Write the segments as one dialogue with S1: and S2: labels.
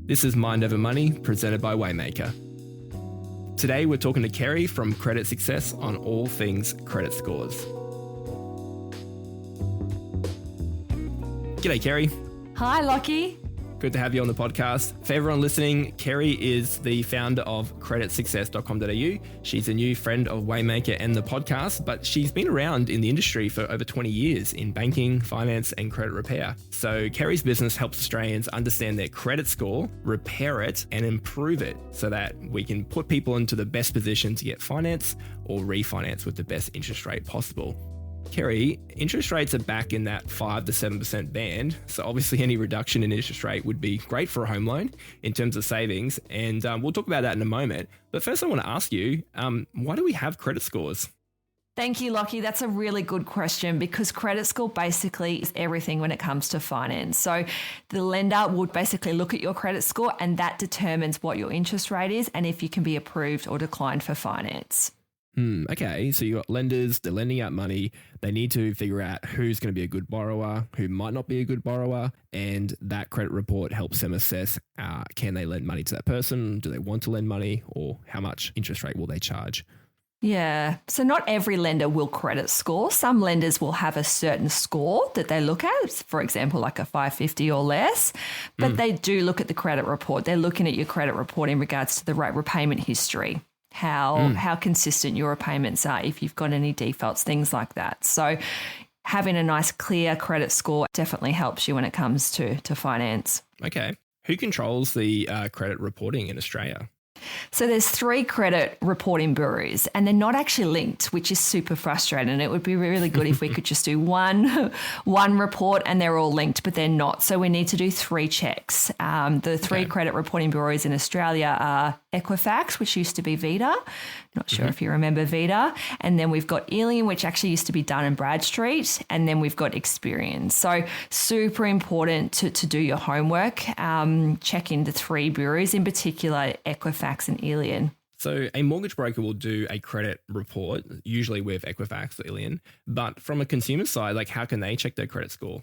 S1: This is Mind Over Money, presented by Waymaker. Today we're talking to Kerry from Credit Success on all things credit scores. G'day, Kerry.
S2: Hi, Lachy.
S1: Good to have you on the podcast. For everyone listening, Kerry is the founder of creditsuccess.com.au. She's a new friend of Waymaker and the podcast, but she's been around in the industry for over 20 years in banking, finance, and credit repair. So Kerry's business helps Australians understand their credit score, repair it, and improve it so that we can put people into the best position to get finance or refinance with the best interest rate possible. Kerry, interest rates are back in that 5 to 7% band, so obviously any reduction in interest rate would be great for a home loan in terms of savings, and we'll talk about that in a moment. But first I want to ask you, why do we have credit scores?
S2: Thank you, Lachy. That's a really good question because credit score basically is everything when it comes to finance. So the lender would basically look at your credit score and that determines what your interest rate is and if you can be approved or declined for finance.
S1: Okay, so you've got lenders, they're lending out money. They need to figure out who's going to be a good borrower, who might not be a good borrower, and that credit report helps them assess, can they lend money to that person? Do they want to lend money? Or how much interest rate will they charge?
S2: Yeah, so not every lender will credit score. Some lenders will have a certain score that they look at, for example, like a 550 or less, but they do look at the credit report. They're looking at your credit report in regards to the rate repayment history. How consistent your repayments are, if you've got any defaults, things like that. So having a nice clear credit score definitely helps you when it comes to finance.
S1: Okay. Who controls the credit reporting in Australia?
S2: So there's 3 credit reporting bureaus and they're not actually linked, which is super frustrating. It would be really good if we could just do one report and they're all linked, but they're not. So we need to do 3 checks. The 3 credit reporting bureaus in Australia are Equifax, which used to be Vita. Not sure if you remember Vita. And then we've got Alien, which actually used to be Dun & Bradstreet. And then we've got Experian. So super important to do your homework. Check in the 3 bureaus, in particular Equifax and Alien.
S1: So a mortgage broker will do a credit report, usually with Equifax or Alien. But from a consumer side, like how can they check their credit score?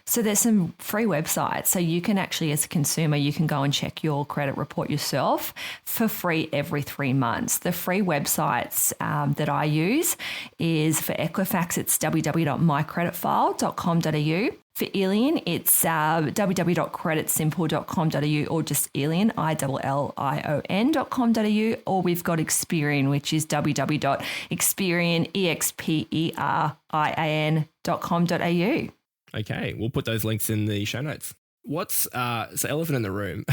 S2: So there's some free websites. So you can actually, as a consumer, you can go and check your credit report yourself for free every 3 months. The free websites that I use is for Equifax, it's www.mycreditfile.com.au. For Alien, it's www.creditsimple.com.au or just Alien, ILLION.com.au, or we've got Experian, which is www.experian.com.au.
S1: Okay, we'll put those links in the show notes. What's so elephant in the room?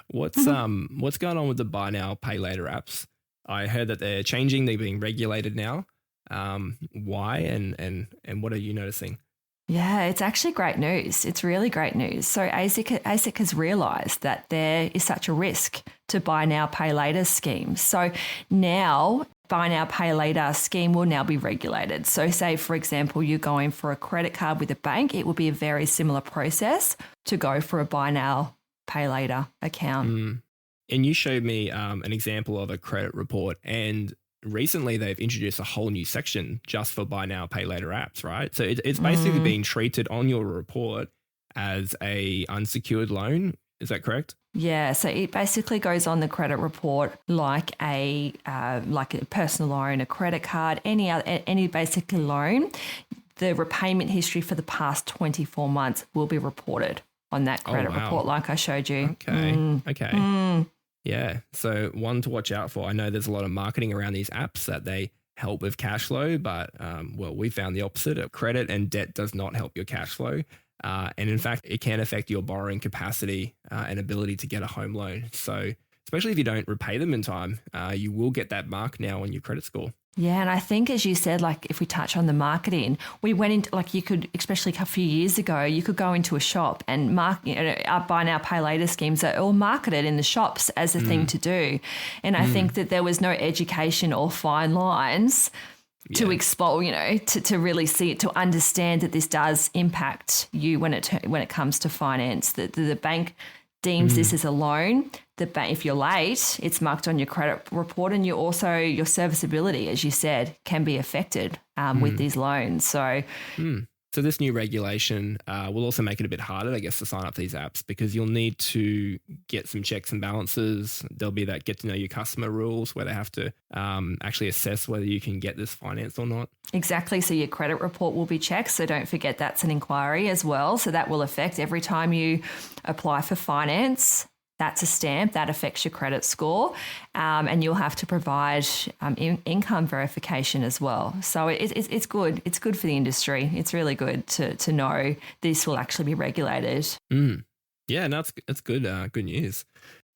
S1: What's going on with the buy now, pay later apps? I heard that they're changing, they're being regulated now. Why and what are you noticing?
S2: Yeah, it's actually great news. It's really great news. So ASIC has realised that there is such a risk to buy now, pay later schemes. So now buy now, pay later scheme will now be regulated. So say, for example, you're going for a credit card with a bank, it will be a very similar process to go for a buy now, pay later account.
S1: And you showed me an example of a credit report, and recently they've introduced a whole new section just for buy now, pay later apps, right? So it's basically being treated on your report as a unsecured loan. Is that correct?
S2: Yeah, so it basically goes on the credit report like a personal loan, a credit card, any basic loan. The repayment history for the past 24 months will be reported on that credit report, like I showed you.
S1: Okay. Yeah, so one to watch out for. I know there's a lot of marketing around these apps that they help with cash flow, but we found the opposite. Credit and debt does not help your cash flow. And in fact, it can affect your borrowing capacity and ability to get a home loan. So especially if you don't repay them in time, you will get that mark now on your credit score.
S2: Yeah, and I think, as you said, like if we touch on the marketing, we went into, like you could, especially a few years ago, you could go into a shop and buy now, pay later schemes are all marketed in the shops as a thing to do. And I think that there was no education or fine lines to expose, to really see it, to understand that this does impact you when it comes to finance. The bank deems this as a loan. If you're late, it's marked on your credit report, and your serviceability, as you said, can be affected with these loans. So
S1: So this new regulation will also make it a bit harder, I guess, to sign up these apps because you'll need to get some checks and balances. There'll be that get to know your customer rules where they have to actually assess whether you can get this finance or not.
S2: Exactly. So your credit report will be checked. So don't forget that's an inquiry as well. So that will affect every time you apply for finance. That's a stamp that affects your credit score, and you'll have to provide income verification as well. So it's good. It's good for the industry. It's really good to know this will actually be regulated.
S1: Yeah, no, it's good. Good news.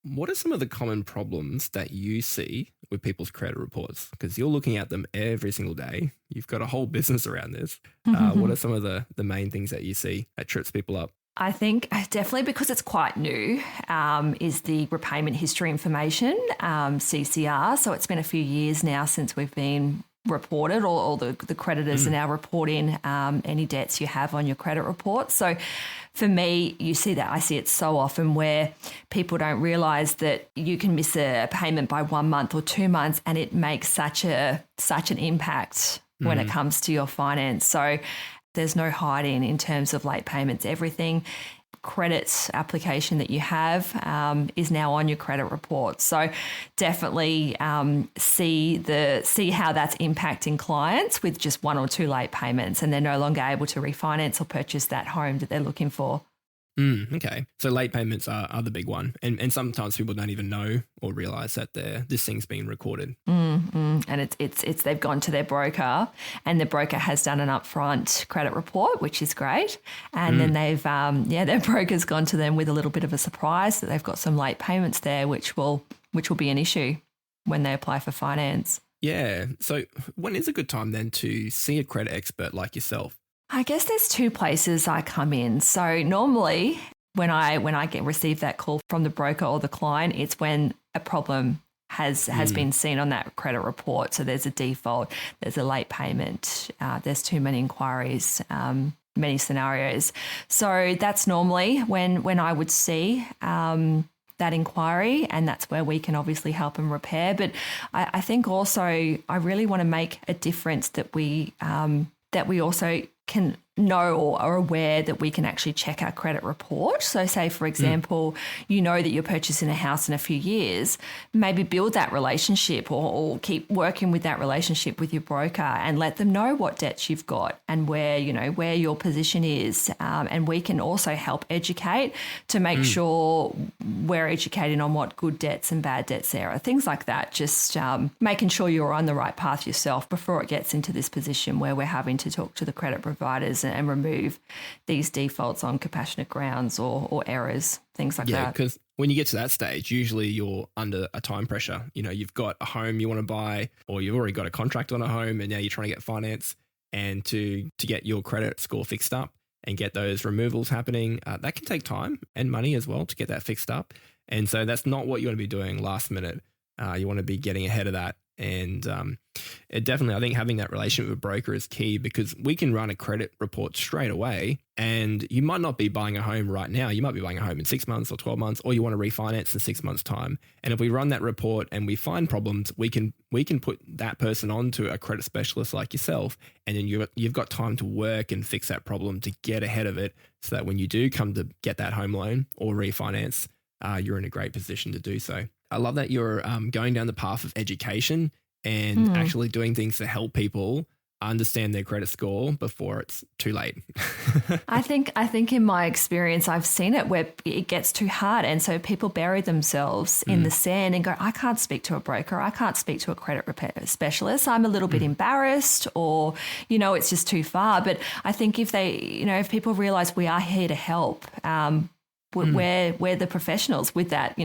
S1: What are some of the common problems that you see with people's credit reports? Because you're looking at them every single day. You've got a whole business around this. What are some of the main things that you see that trips people up?
S2: I think definitely because it's quite new is the repayment history information, CCR. So it's been a few years now since we've been reported, or the creditors are now reporting any debts you have on your credit report. So for me, I see it so often where people don't realise that you can miss a payment by 1 month or 2 months and it makes such an impact when it comes to your finance. So there's no hiding in terms of late payments. Everything credit application that you have is now on your credit report. So definitely see how that's impacting clients with just 1 or 2 late payments, and they're no longer able to refinance or purchase that home that they're looking for.
S1: Okay. So late payments are the big one. And sometimes people don't even know or realise that this thing's being recorded.
S2: And it's they've gone to their broker and the broker has done an upfront credit report, which is great. And then they've, their broker's gone to them with a little bit of a surprise that they've got some late payments there, which will be an issue when they apply for finance.
S1: Yeah. So when is a good time then to see a credit expert like yourself?
S2: I guess there's 2 places I come in. So normally when I receive that call from the broker or the client, it's when a problem has been seen on that credit report. So there's a default, there's a late payment, there's too many inquiries, many scenarios. So that's normally when I would see that inquiry, and that's where we can obviously help and repair. But I think also I really want to make a difference that we also can know or are aware that we can actually check our credit report. So say, for example, you know that you're purchasing a house in a few years, maybe build that relationship or keep working with that relationship with your broker and let them know what debts you've got and where your position is. And we can also help educate to make sure we're educating on what good debts and bad debts there are, things like that. Just making sure you're on the right path yourself before it gets into this position where we're having to talk to the credit providers and remove these defaults on compassionate grounds or errors, things like that.
S1: Yeah, because when you get to that stage, usually you're under a time pressure. You know, you've got a home you want to buy, or you've already got a contract on a home and now you're trying to get finance, and to get your credit score fixed up and get those removals happening, that can take time and money as well to get that fixed up. And so that's not what you want to be doing last minute. You want to be getting ahead of that. And it definitely, I think having that relationship with a broker is key, because we can run a credit report straight away, and you might not be buying a home right now. You might be buying a home in 6 months or 12 months, or you want to refinance in 6 months' time. And if we run that report and we find problems, we can put that person onto a credit specialist like yourself, and then you've got time to work and fix that problem to get ahead of it, so that when you do come to get that home loan or refinance, you're in a great position to do so. I love that you're going down the path of education and actually doing things to help people understand their credit score before it's too late.
S2: I think in my experience, I've seen it where it gets too hard. And so people bury themselves in the sand and go, I can't speak to a broker. I can't speak to a credit repair specialist. I'm a little bit embarrassed, or, it's just too far. But I think if people realize we are here to help, we're the professionals with that,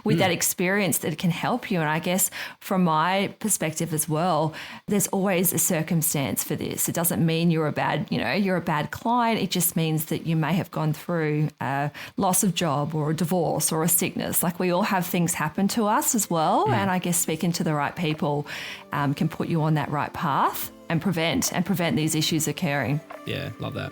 S2: with that experience that can help you. And I guess from my perspective as well, there's always a circumstance for this. It doesn't mean you're a bad client. It just means that you may have gone through a loss of job or a divorce or a sickness. Like, we all have things happen to us as well. And I guess speaking to the right people can put you on that right path and prevent these issues occurring.
S1: Yeah, love that.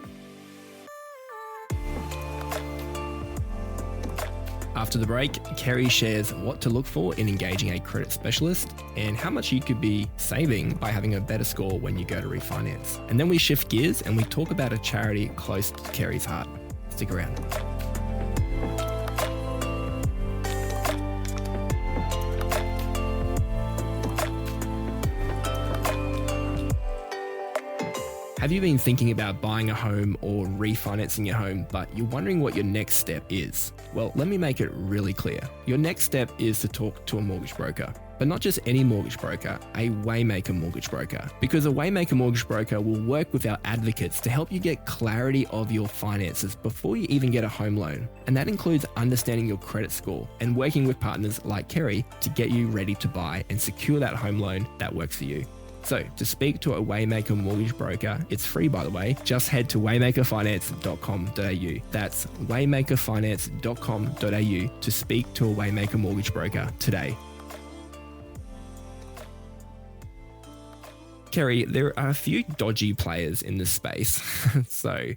S1: After the break, Kerry shares what to look for in engaging a credit specialist and how much you could be saving by having a better score when you go to refinance. And then we shift gears and we talk about a charity close to Kerry's heart. Stick around. Have you been thinking about buying a home or refinancing your home, but you're wondering what your next step is? Well, let me make it really clear. Your next step is to talk to a mortgage broker, but not just any mortgage broker, a Waymaker mortgage broker. Because a Waymaker mortgage broker will work with our advocates to help you get clarity of your finances before you even get a home loan. And that includes understanding your credit score and working with partners like Kerry to get you ready to buy and secure that home loan that works for you. So to speak to a Waymaker mortgage broker, it's free by the way, just head to waymakerfinance.com.au. That's waymakerfinance.com.au to speak to a Waymaker mortgage broker today. Kerry, there are a few dodgy players in this space. So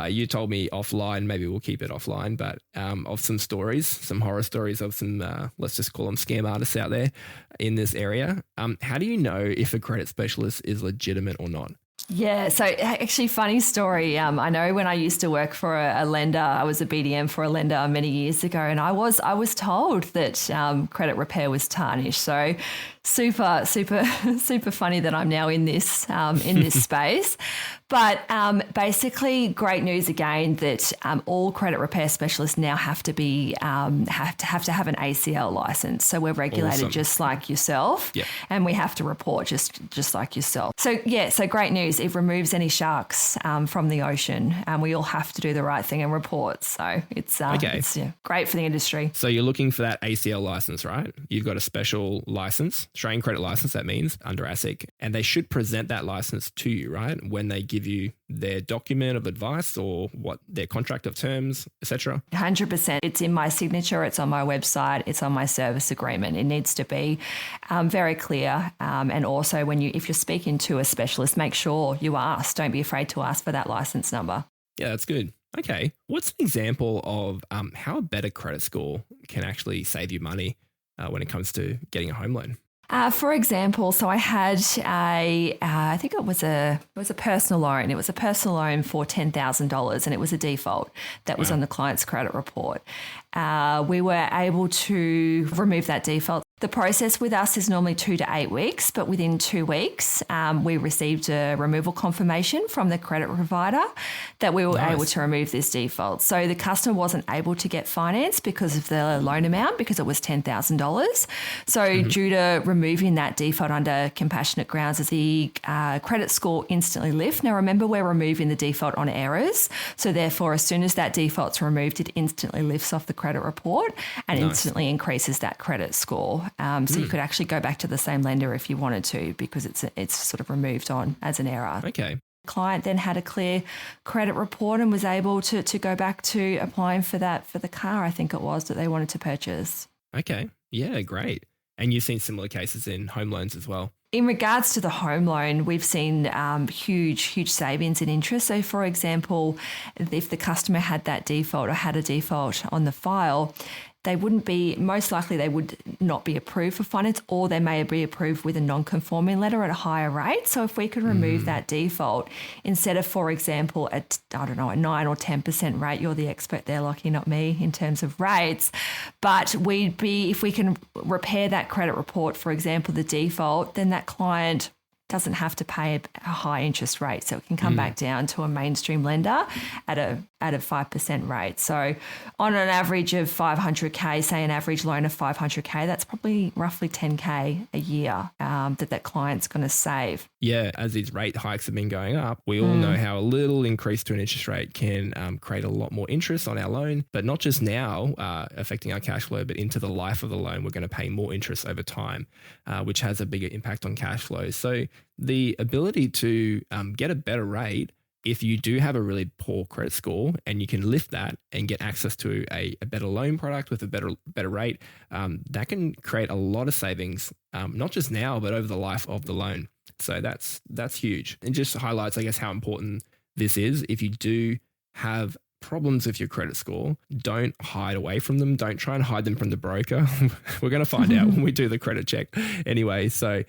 S1: you told me offline, maybe we'll keep it offline, but of some stories, some horror stories of some, let's just call them scam artists out there in this area. How do you know if a credit specialist is legitimate or not?
S2: Yeah, so actually funny story. I know when I used to work for a lender, I was a BDM for a lender many years ago, and I was told that credit repair was tarnished. So super funny that I'm now in this space. But basically, great news again that all credit repair specialists now have to be have to have an ACL license. So we're regulated just like yourself, and we have to report just like yourself. So so great news. It removes any sharks from the ocean, and we all have to do the right thing and report. So it's great for the industry.
S1: So you're looking for that ACL license, right? You've got a special license, Australian credit license, that means under ASIC, and they should present that license to you, right? When they give you their document of advice or what their contract of terms, etc.
S2: 100%. It's in my signature. It's on my website. It's on my service agreement. It needs to be very clear. And also, if you're speaking to a specialist, make sure you ask. Don't be afraid to ask for that license number.
S1: Yeah, that's good. Okay, what's an example of how a better credit score can actually save you money when it comes to getting a home loan?
S2: For example, so I had I think it was a personal loan. It was a personal loan for $10,000, and it was a default that was on the client's credit report. We were able to remove that default. The process with us is normally 2 to 8 weeks, but within 2 weeks, we received a removal confirmation from the credit provider that we were able to remove this default. So the customer wasn't able to get finance because of the loan amount, because it was $10,000. So due to removing that default under compassionate grounds, the credit score instantly lift. Now remember, we're removing the default on errors. So therefore, as soon as that default's removed, it instantly lifts off the credit report and instantly increases that credit score. So you could actually go back to the same lender if you wanted to, because it's sort of removed on as an error.
S1: Okay.
S2: Client then had a clear credit report and was able to go back to applying for the car, I think it was, that they wanted to purchase.
S1: Okay. Yeah, great. And you've seen similar cases in home loans as well.
S2: In regards to the home loan, we've seen huge savings in interest. So, for example, if the customer had that default or had a default on the file, they would not be approved for finance, or they may be approved with a non-conforming letter at a higher rate. So if we could remove that default, instead of, for example, a 9 or 10% rate, you're the expert there, Lachy, not me, in terms of rates. But if we can repair that credit report, for example, the default, then that client doesn't have to pay a high interest rate. So it can come back down to a mainstream lender at a 5% rate. So on an average of 500K, say an average loan of 500K, that's probably roughly 10K a year that client's going to save.
S1: Yeah, as these rate hikes have been going up, we all know how a little increase to an interest rate can create a lot more interest on our loan, but not just now affecting our cash flow, but into the life of the loan, we're going to pay more interest over time, which has a bigger impact on cash flow. So the ability to get a better rate, if you do have a really poor credit score and you can lift that and get access to a better loan product with a better rate, that can create a lot of savings, not just now, but over the life of the loan. So that's huge. And just highlights, I guess, how important this is. If you do have problems with your credit score, don't hide away from them. Don't try and hide them from the broker. We're going to find out when we do the credit check anyway. So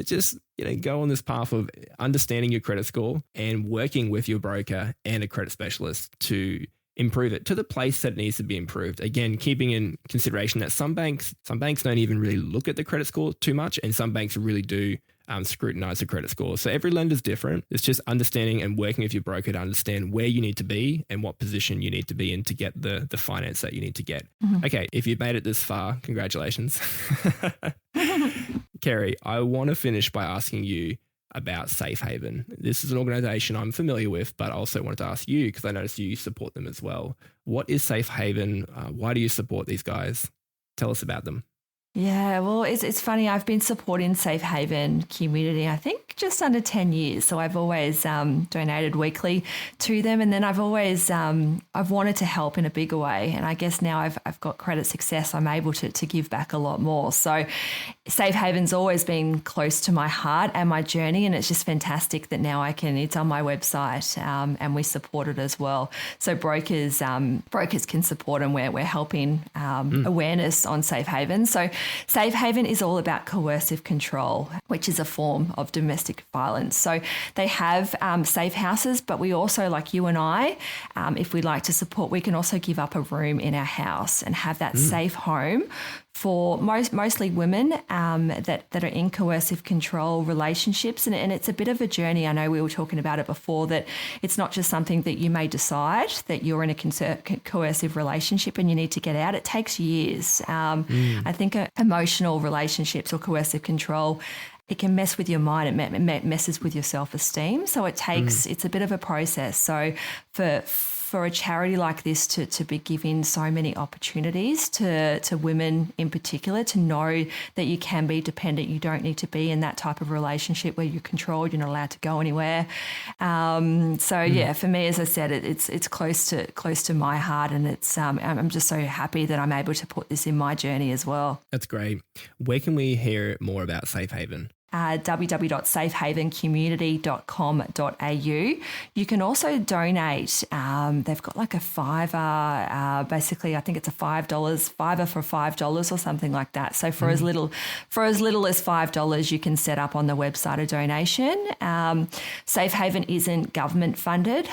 S1: just go on this path of understanding your credit score and working with your broker and a credit specialist to improve it to the place that it needs to be improved. Again, keeping in consideration that some banks don't even really look at the credit score too much, and some banks really do scrutinize the credit score. So every lender's different. It's just understanding and working with your broker to understand where you need to be and what position you need to be in to get the finance that you need to get. Okay, if you've made it this far, congratulations. Kerry, I want to finish by asking you about Safe Haven. This is an organization I'm familiar with, but I also wanted to ask you because I noticed you support them as well. What is Safe Haven? Why do you support these guys? Tell us about them.
S2: Yeah, well, it's funny. I've been supporting Safe Haven community, I think, just under 10 years. So I've always donated weekly to them. And then I've always, I've wanted to help in a bigger way. And I guess now I've got credit success, I'm able to give back a lot more. So Safe Haven's always been close to my heart and my journey. And it's just fantastic that now it's on my website and we support it as well. So brokers can support, and we're helping awareness on Safe Haven. So Safe Haven is all about coercive control, which is a form of domestic violence. So they have safe houses, but we also, like you and I, if we'd like to support, we can also give up a room in our house and have that safe home for mostly women that are in coercive control relationships. And it's a bit of a journey. I know we were talking about it before, that it's not just something that you may decide that you're in a coercive relationship and you need to get out. It takes years. I think emotional relationships or coercive control, it can mess with your mind. It messes with your self-esteem. So it takes, it's a bit of a process. So for a charity like this to be giving so many opportunities to women in particular, to know that you can be dependent, you don't need to be in that type of relationship where you're controlled, you're not allowed to go anywhere. Yeah, for me, as I said, it's close to my heart, and it's I'm just so happy that I'm able to put this in my journey as well.
S1: That's great. Where can we hear more about Safe Haven?
S2: www.safehavencommunity.com.au. You can also donate. They've got like a $5, basically, I think it's a $5 for $5 or something like that. So for as little as $5, you can set up on the website a donation. Safe Haven isn't government funded.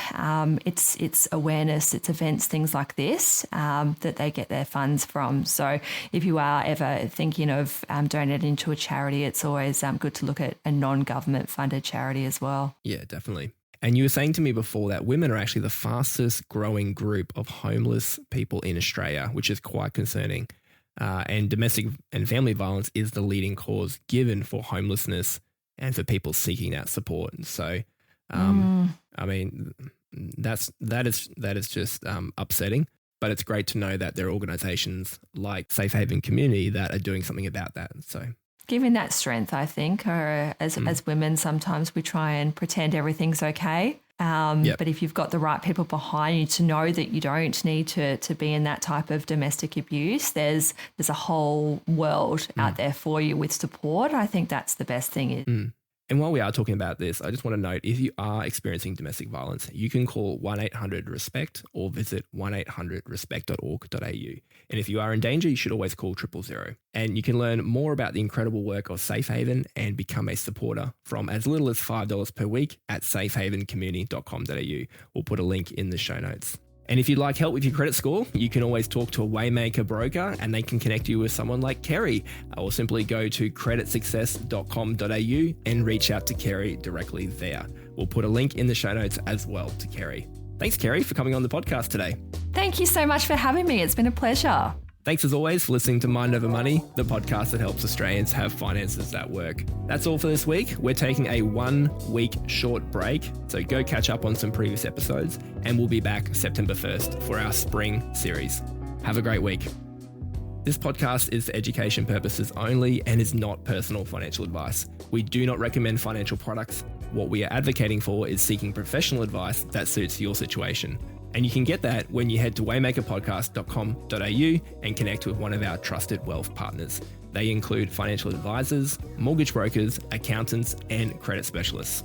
S2: It's awareness, it's events, things like this that they get their funds from. So if you are ever thinking of donating to a charity, it's always good to look at a non-government funded charity as well.
S1: Yeah, definitely. And you were saying to me before that women are actually the fastest growing group of homeless people in Australia, which is quite concerning. And domestic and family violence is the leading cause given for homelessness and for people seeking that support. And so, I mean, that is just upsetting. But it's great to know that there are organisations like Safe Haven Community that are doing something about that. So,
S2: giving that strength, I think, or as women, sometimes we try and pretend everything's okay. But if you've got the right people behind you to know that you don't need to be in that type of domestic abuse, there's a whole world out there for you with support. I think that's the best thing.
S1: And while we are talking about this, I just want to note, if you are experiencing domestic violence, you can call 1-800-RESPECT or visit 1-800-RESPECT.org.au. And if you are in danger, you should always call 000. And you can learn more about the incredible work of Safe Haven and become a supporter from as little as $5 per week at safehavencommunity.com.au. We'll put a link in the show notes. And if you'd like help with your credit score, you can always talk to a Waymaker broker and they can connect you with someone like Kerry, or simply go to creditsuccess.com.au and reach out to Kerry directly there. We'll put a link in the show notes as well to Kerry. Thanks, Kerry, for coming on the podcast today.
S2: Thank you so much for having me. It's been a pleasure.
S1: Thanks as always for listening to Mind Over Money, the podcast that helps Australians have finances that work. That's all for this week. We're taking a 1-week short break, so go catch up on some previous episodes, and we'll be back September 1st for our spring series. Have a great week. This podcast is for education purposes only and is not personal financial advice. We do not recommend financial products. What we are advocating for is seeking professional advice that suits your situation. And you can get that when you head to waymakerpodcast.com.au and connect with one of our trusted wealth partners. They include financial advisors, mortgage brokers, accountants, and credit specialists.